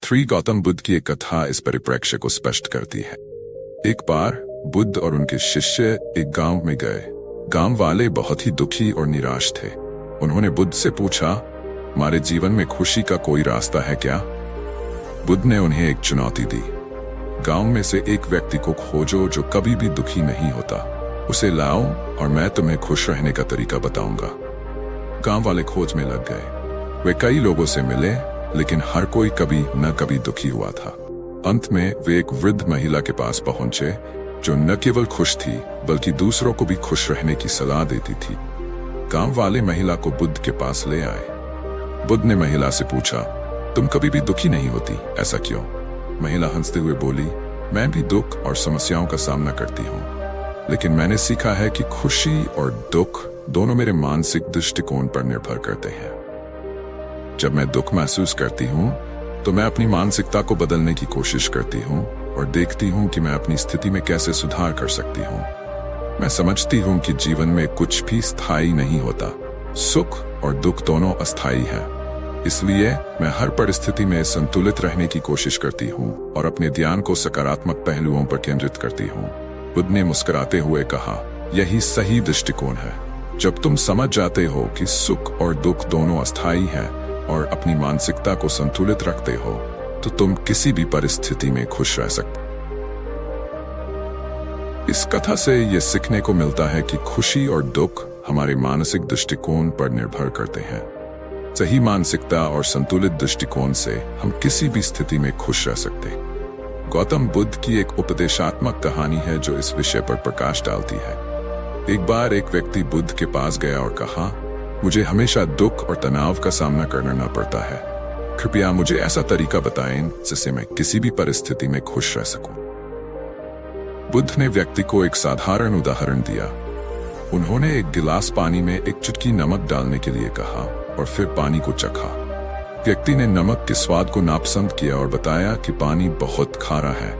3 गौतम बुद्ध की एक कथा इस परिप्रेक्ष्य को स्पष्ट करती है। एक बार बुद्ध और उनके शिष्य एक गांव में गए। गांव वाले बहुत ही दुखी और निराश थे। उन्होंने बुद्ध से पूछा, हमारे जीवन में खुशी का कोई रास्ता है क्या? बुद्ध ने उन्हें एक चुनौती दी। गांव में से एक व्यक्ति को खोजो जो कभी भी दुखी नहीं होता। उसे लाओ और मैं तुम्हें खुश रहने का तरीका बताऊंगा। गांव वाले खोज में लग गए। वे कई लोगों से मिले, लेकिन हर कोई कभी न कभी दुखी हुआ था। अंत में वे एक वृद्ध महिला के पास पहुंचे जो न केवल खुश थी बल्कि दूसरों को भी खुश रहने की सलाह देती थी। गांव वाले महिला को बुद्ध के पास ले आए। बुद्ध ने महिला से पूछा, तुम कभी भी दुखी नहीं होती, ऐसा क्यों? महिला हंसते हुए बोली, मैं भी दुख और समस्याओं का सामना करती हूँ, लेकिन मैंने सीखा है कि खुशी और दुख दोनों मेरे मानसिक दृष्टिकोण पर निर्भर करते हैं। जब मैं दुख महसूस करती हूँ तो मैं अपनी मानसिकता को बदलने की कोशिश करती हूँ और देखती हूँ कि मैं अपनी स्थिति में कैसे सुधार कर सकती हूँ। मैं समझती हूँ कि जीवन में कुछ भी स्थायी नहीं होता। सुख और दुख दोनों अस्थायी हैं। इसलिए मैं हर परिस्थिति में संतुलित रहने की कोशिश करती हूँ और अपने ध्यान को सकारात्मक पहलुओं पर केंद्रित करती हूँ। बुद्ध ने मुस्कुराते हुए कहा, यही सही दृष्टिकोण है। जब तुम समझ जाते हो कि सुख और दुख दोनों अस्थायी हैं और अपनी मानसिकता को संतुलित रखते हो, तो तुम किसी भी परिस्थिति में खुश रह सकते। इस कथा से यह सीखने को मिलता है कि खुशी और दुख हमारे मानसिक दृष्टिकोण पर निर्भर करते हैं। सही मानसिकता और संतुलित दृष्टिकोण से हम किसी भी स्थिति में खुश रह सकते। गौतम बुद्ध की एक उपदेशात्मक कहानी है जो इस विषय पर प्रकाश डालती है। एक बार एक व्यक्ति बुद्ध के पास गया और कहा, मुझे हमेशा दुख और तनाव का सामना करना पड़ता है। कृपया मुझे ऐसा तरीका बताएं जिससे मैं किसी भी परिस्थिति में खुश रह सकूं। बुद्ध ने व्यक्ति को एक साधारण उदाहरण दिया। उन्होंने एक गिलास पानी में एक चुटकी नमक डालने के लिए कहा और फिर पानी को चखा। व्यक्ति ने नमक के स्वाद को नापसंद किया और बताया कि पानी बहुत खारा है।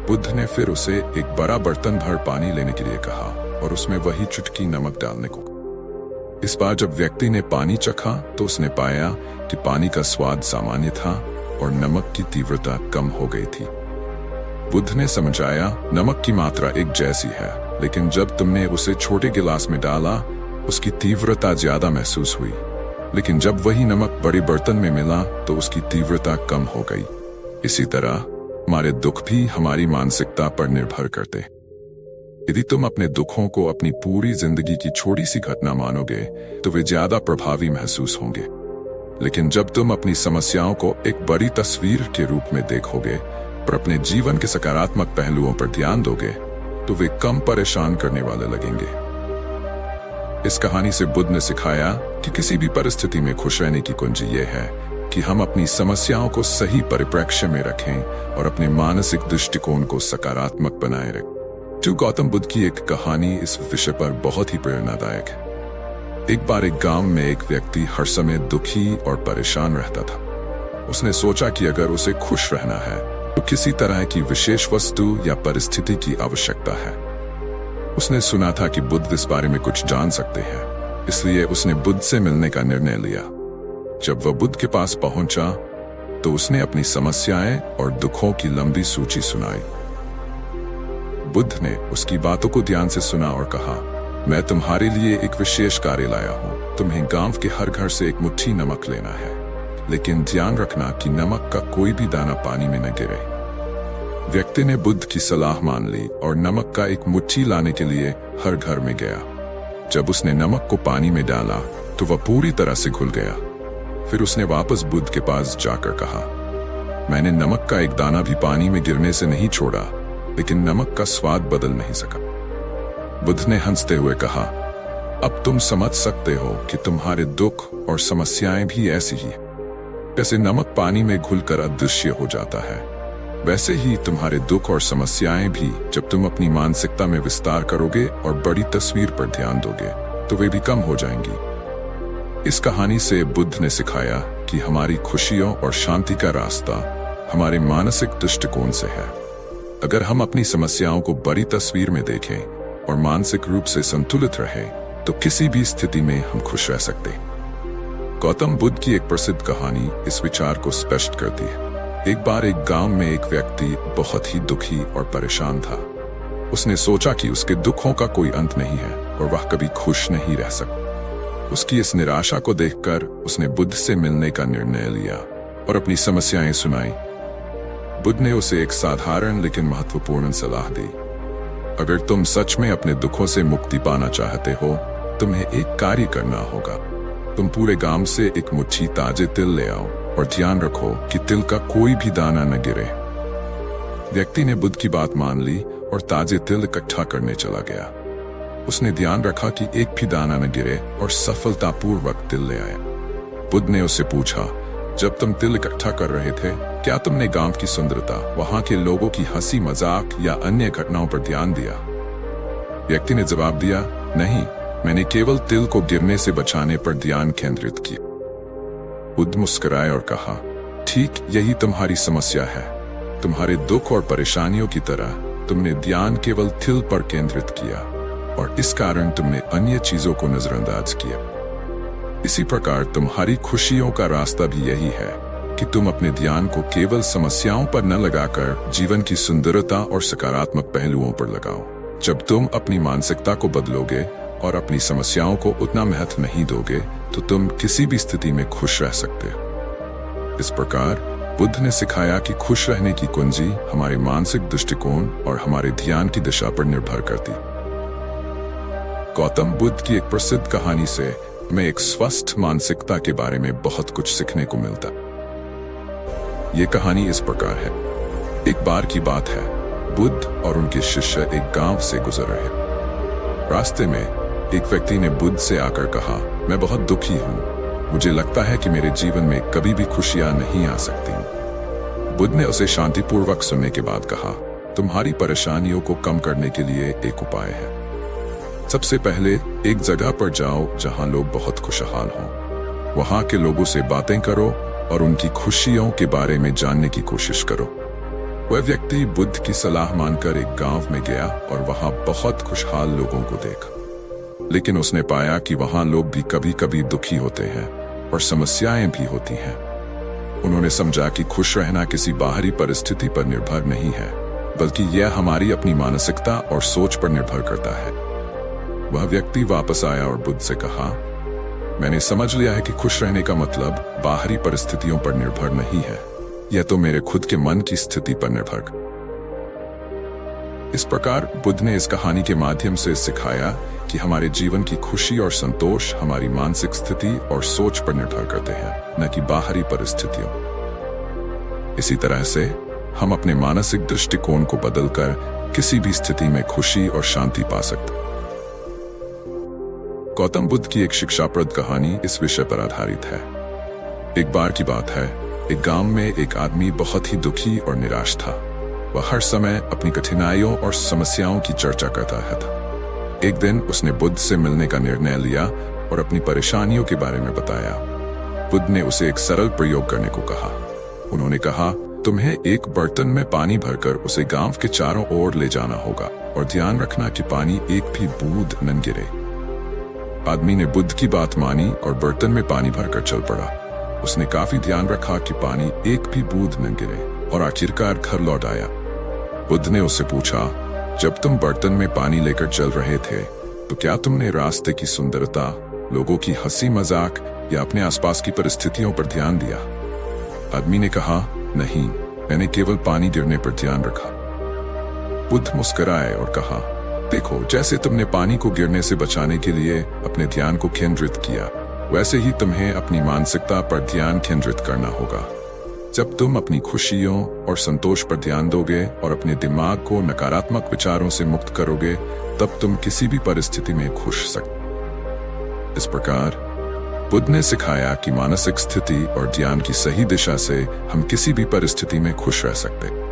बुद्ध ने फिर उसे एक बड़ा बर्तन भर पानी लेने के लिए कहा और उसमें वही चुटकी नमक डालने को। इस बार जब व्यक्ति ने पानी चखा तो उसने पाया कि पानी का स्वाद सामान्य था और नमक की तीव्रता कम हो गई थी। बुद्ध ने समझाया, नमक की मात्रा एक जैसी है, लेकिन जब तुमने उसे छोटे गिलास में डाला उसकी तीव्रता ज्यादा महसूस हुई, लेकिन जब वही नमक बड़े बर्तन में मिला तो उसकी तीव्रता कम हो गई। इसी तरह हमारे दुख भी हमारी मानसिकता पर निर्भर करते। यदि तुम अपने दुखों को अपनी पूरी जिंदगी की छोटी सी घटना मानोगे तो वे ज्यादा प्रभावी महसूस होंगे, लेकिन जब तुम अपनी समस्याओं को एक बड़ी तस्वीर के रूप में देखोगे और अपने जीवन के सकारात्मक पहलुओं पर ध्यान दोगे तो वे कम परेशान करने वाले लगेंगे। इस कहानी से बुद्ध ने सिखाया कि किसी भी परिस्थिति में खुश रहने की कुंजी ये है कि हम अपनी समस्याओं को सही परिप्रेक्ष्य में रखें और अपने मानसिक दृष्टिकोण को सकारात्मक बनाए रखें। गौतम बुद्ध की एक कहानी इस विषय पर बहुत ही प्रेरणादायक है। एक बार एक गांव में एक व्यक्ति हर समय दुखी और परेशान रहता था। उसने सोचा कि अगर उसे खुश रहना है तो किसी तरह की विशेष वस्तु या परिस्थिति की आवश्यकता है। उसने सुना था कि बुद्ध इस बारे में कुछ जान सकते हैं, इसलिए उसने बुद्ध से मिलने का निर्णय लिया। जब वह बुद्ध के पास पहुंचा तो उसने अपनी समस्याएं और दुखों की लंबी सूची सुनाई। बुद्ध ने उसकी बातों को ध्यान से सुना और कहा, मैं तुम्हारे लिए एक विशेष कार्य लाया हूँ। तुम्हें गांव के हर घर से एक मुट्ठी नमक लेना है, लेकिन ध्यान रखना कि नमक का कोई भी दाना पानी में न गिरे। व्यक्ति ने बुद्ध की सलाह मान ली और नमक का एक मुट्ठी लाने के लिए हर घर में गया। जब उसने नमक को पानी में डाला तो वह पूरी तरह से घुल गया। फिर उसने वापस बुद्ध के पास जाकर कहा, मैंने नमक का एक दाना भी पानी में गिरने से नहीं छोड़ा, लेकिन नमक का स्वाद बदल नहीं सका। बुद्ध ने हंसते हुए कहा, अब तुम समझ सकते हो कि तुम्हारे दुख और समस्याएं भी ऐसी ही हैं। जैसे नमक पानी में घुलकर अदृश्य हो जाता है, वैसे ही तुम्हारे दुख और समस्याएं भी जब तुम अपनी मानसिकता में विस्तार करोगे और बड़ी तस्वीर पर ध्यान दोगे तो वे भी कम हो जाएंगी। इस कहानी से बुद्ध ने सिखाया कि हमारी खुशियों और शांति का रास्ता हमारे मानसिक दृष्टिकोण से है। अगर हम अपनी समस्याओं को बड़ी तस्वीर में देखें और मानसिक रूप से संतुलित रहें तो किसी भी स्थिति में हम खुश रह सकते। गौतम बुद्ध की एक प्रसिद्ध कहानी इस विचार को स्पष्ट करती है। एक बार एक गांव में एक व्यक्ति बहुत ही दुखी और परेशान था। उसने सोचा कि उसके दुखों का कोई अंत नहीं है और वह कभी खुश नहीं रह सकता। उसकी इस निराशा को देखकर उसने बुद्ध से मिलने का निर्णय लिया और अपनी समस्याएं सुनाई। बुद्ध ने उसे एक साधारण लेकिन महत्वपूर्ण सलाह दी। अगर तुम सच में अपने दुखों से मुक्ति पाना चाहते हो, तुम्हें एक कार्य करना होगा। तुम पूरे गांव से एक मुट्ठी ताजे तिल ले आओ और ध्यान रखो कि तिल का कोई भी दाना न गिरे। व्यक्ति ने बुद्ध की बात मान ली और ताजे तिल इकट्ठा करने चला गया। उसने ध्यान रखा कि एक भी दाना न गिरे और सफलतापूर्वक तिल ले आया। बुद्ध ने उससे पूछा, जब तुम तिल इकट्ठा कर रहे थे, क्या तुमने गांव की सुंदरता, वहां के लोगों की हंसी मजाक या अन्य घटनाओं पर ध्यान दिया? व्यक्ति ने जवाब दिया, नहीं, मैंने केवल तिल को गिरने से बचाने पर ध्यान केंद्रित किया। बुद्ध मुस्कुराए और कहा, ठीक यही तुम्हारी समस्या है। तुम्हारे दुख और परेशानियों की तरह तुमने ध्यान केवल तिल पर केंद्रित किया और इस कारण तुमने अन्य चीजों को नजरअंदाज किया। इसी प्रकार तुम्हारी खुशियों का रास्ता भी यही है कि तुम अपने ध्यान को केवल समस्याओं पर न लगाकर जीवन की सुंदरता और सकारात्मक पहलुओं पर लगाओ। जब तुम अपनी मानसिकता को बदलोगे और अपनी समस्याओं को उतना महत्व नहीं दोगे, तो तुम किसी भी स्थिति में खुश रह सकते हो। इस प्रकार बुद्ध ने सिखाया कि खुश रहने की कुंजी हमारे मानसिक दृष्टिकोण और हमारे ध्यान की दिशा पर निर्भर करती। गौतम बुद्ध की एक प्रसिद्ध कहानी से हमें एक स्वस्थ मानसिकता के बारे में बहुत कुछ सीखने को मिलता। ये कहानी इस प्रकार है। एक बार की बात है, बुद्ध और उनके शिष्य एक गांव से गुजर रहे। रास्ते में एक व्यक्ति ने बुद्ध से आकर कहा, मैं बहुत दुखी हूं। मुझे लगता है कि मेरे जीवन में कभी भी खुशियां नहीं आ सकती। बुद्ध ने उसे शांतिपूर्वक सुनने के बाद कहा, तुम्हारी परेशानियों को कम करने के लिए एक उपाय है। सबसे पहले एक जगह पर जाओ जहां लोग बहुत खुशहाल हों। वहां के लोगों से बातें करो और उनकी खुशियों के बारे में जानने की कोशिश करो। वह व्यक्ति बुद्ध की सलाह मानकर एक गांव में गया और वहां बहुत खुशहाल लोगों को देखा। लेकिन उसने पाया कि वहां लोग भी कभी कभी दुखी होते हैं और समस्याएं भी होती हैं। उन्होंने समझा कि खुश रहना किसी बाहरी परिस्थिति पर निर्भर नहीं है, बल्कि यह हमारी अपनी मानसिकता और सोच पर निर्भर करता है। वह व्यक्ति वापस आया और बुद्ध से कहा, मैंने समझ लिया है कि खुश रहने का मतलब बाहरी परिस्थितियों पर निर्भर नहीं है, यह तो मेरे खुद के मन की स्थिति पर निर्भर। इस प्रकार बुद्ध ने इस कहानी के माध्यम से सिखाया कि हमारे जीवन की खुशी और संतोष हमारी मानसिक स्थिति और सोच पर निर्भर करते हैं, न कि बाहरी परिस्थितियों। इसी तरह से हम अपने मानसिक दृष्टिकोण को बदलकर किसी भी स्थिति में खुशी और शांति पा सकते हैं। गौतम बुद्ध की एक शिक्षाप्रद कहानी इस विषय पर आधारित है। एक बार की बात है, एक गांव में एक आदमी बहुत ही दुखी और निराश था। वह हर समय अपनी कठिनाइयों और समस्याओं की चर्चा करता था। एक दिन उसने बुद्ध से मिलने का निर्णय लिया और अपनी परेशानियों के बारे में बताया। बुद्ध ने उसे एक सरल प्रयोग करने को कहा। उन्होंने कहा, तुम्हें एक बर्तन में पानी भरकर उसे गांव के चारों ओर ले जाना होगा और ध्यान रखना कि पानी एक भी बूंद न गिरे। आदमी ने बुद्ध की बात मानी और बर्तन में पानी भरकर चल पड़ा। उसने काफी ध्यान रखा कि पानी एक भी बूंद न गिरे और आखिरकार घर लौट आया। बुद्ध ने उससे पूछा, जब तुम बर्तन में पानी लेकर चल रहे थे, तो क्या तुमने रास्ते की सुंदरता, लोगों की हंसी मजाक या अपने आसपास की परिस्थितियों पर ध्यान दिया? आदमी ने कहा, नहीं, मैंने केवल पानी गिरने पर ध्यान रखा। बुद्ध मुस्कुराए और कहा, देखो, जैसे तुमने पानी को गिरने से बचाने के लिए अपने ध्यान को केंद्रित किया, वैसे ही तुम्हें अपनी मानसिकता पर ध्यान केंद्रित करना होगा। जब तुम अपनी खुशियों और संतोष पर ध्यान दोगे और अपने दिमाग को नकारात्मक विचारों से मुक्त करोगे, तब तुम किसी भी परिस्थिति में खुश सकते। इस प्रकार बुद्ध ने सिखाया कि मानसिक स्थिति और ध्यान की सही दिशा से हम किसी भी परिस्थिति में खुश रह सकते।